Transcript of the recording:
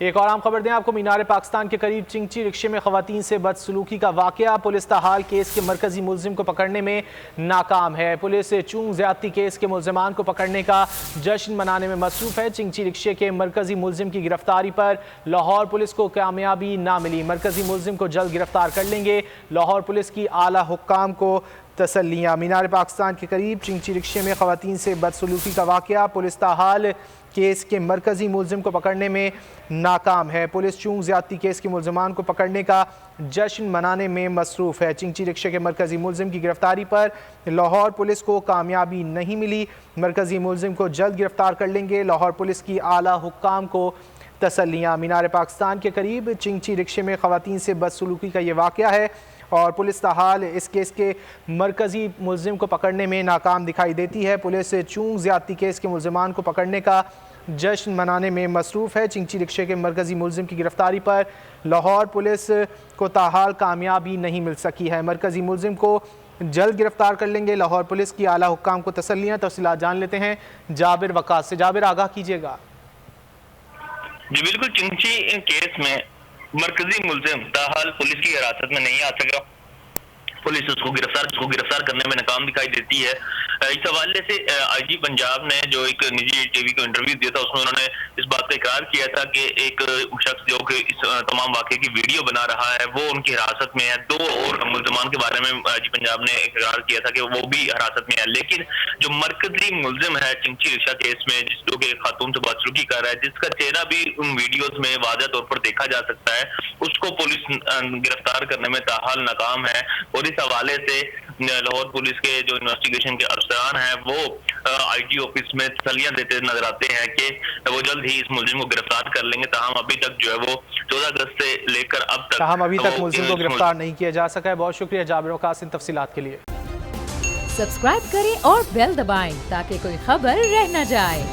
एक और आम खबर दें आपको, मीनार पाकिस्तान के करीब चिंची रिक्शे में खवातीन से बदसलूकी का वाकया। पुलिस ताहाल केस के मरकजी मुलजिम को पकड़ने में नाकाम है। पुलिस चूंग ज्यादती केस के मुलजमान को पकड़ने का जश्न मनाने में मसरूफ है। चिंची रिक्शे के मरकजी मुलजिम की गिरफ्तारी पर लाहौर पुलिस को कामयाबी ना मिली। मरकजी मुलजिम को जल्द गिरफ्तार कर लेंगे, लाहौर पुलिस की आला हुक्काम को तसल्लियाँ। मीनार पाकिस्तान के करीब चिंची रिक्शे में खवातीन से बदसलूकी का वाकया। पुलिस ताहाल केस के मरकजी मुलजिम को पकड़ने में नाकाम है। पुलिस चूंग ज्यादती केस के मुलजमान को पकड़ने का जश्न मनाने में मसरूफ है। चिंची रिक्शे के मरकजी मुलजिम की गिरफ्तारी पर लाहौर पुलिस को कामयाबी नहीं मिली। मरकजी मुलजिम को जल्द गिरफ्तार कर लेंगे, लाहौर पुलिस की आला हुक्काम को तसल्लियाँ। मीनार पाकिस्तान के करीब चिंची रिक्शे में खवातीन से बदसलूकी का ये वाकया है और पुलिस ताहाल इस केस के मरकजी मुलजिम को पकड़ने में नाकाम दिखाई देती है। पुलिस चूंग ज्यादती केस के मुलजमान को पकड़ने का जश्न मनाने में मसरूफ है। चिंची रिक्शे के मरकजी मुलजिम की गिरफ्तारी पर लाहौर पुलिस को ताहाल कामयाबी नहीं मिल सकी है। मरकजी मुलजिम को जल्द गिरफ्तार कर लेंगे, लाहौर पुलिस की आला हुक्काम को तसल्लियाँ। तफसीलात जान लेते हैं जाबिर वकास से। जाबिर, आगाह कीजिएगा। जी बिल्कुल, चिंची केस में मरकजी मुलजिम ताहाल पुलिस की हिरासत में नहीं आ सका। पुलिस उसको गिरफ्तार करने में नाकाम दिखाई देती है। इस हवाले से आईजी पंजाब ने जो एक निजी टीवी को इंटरव्यू दिया था, उसमें उन्होंने इस बात का इकरार किया था कि एक शख्स जो कि इस तमाम वाक़े की वीडियो बना रहा है वो उनकी हिरासत में है। 2 और मुल्ज़मान के बारे में आईजी पंजाब ने इकरार किया था कि वो भी हिरासत में है। लेकिन जो मरकजी मुलजिम है चिंची रिक्शा केस में, जो कि खातून से बदसलूकी कर रहा है, जिसका चेहरा भी उन वीडियोज में वाज़ेह तौर पर देखा जा सकता है, उसको पुलिस गिरफ्तार करने में ताहाल नाकाम है। और इस हवाले से लाहौर पुलिस के जो इन्वेस्टिगेशन के अफसरान हैं वो आईजी ऑफिस में तसल्लियां देते नजर आते हैं कि वो जल्द ही इस मुलजिम को गिरफ्तार कर लेंगे। ताहम अभी तक जो है वो 14 अगस्त से लेकर अब तक मुलजिम को गिरफ्तार नहीं किया जा सका है। बहुत शुक्रिया जाबिर वकास इन तफसीलात के लिए। सब्सक्राइब करें और बेल दबाएं ताकि कोई खबर रह न जाए।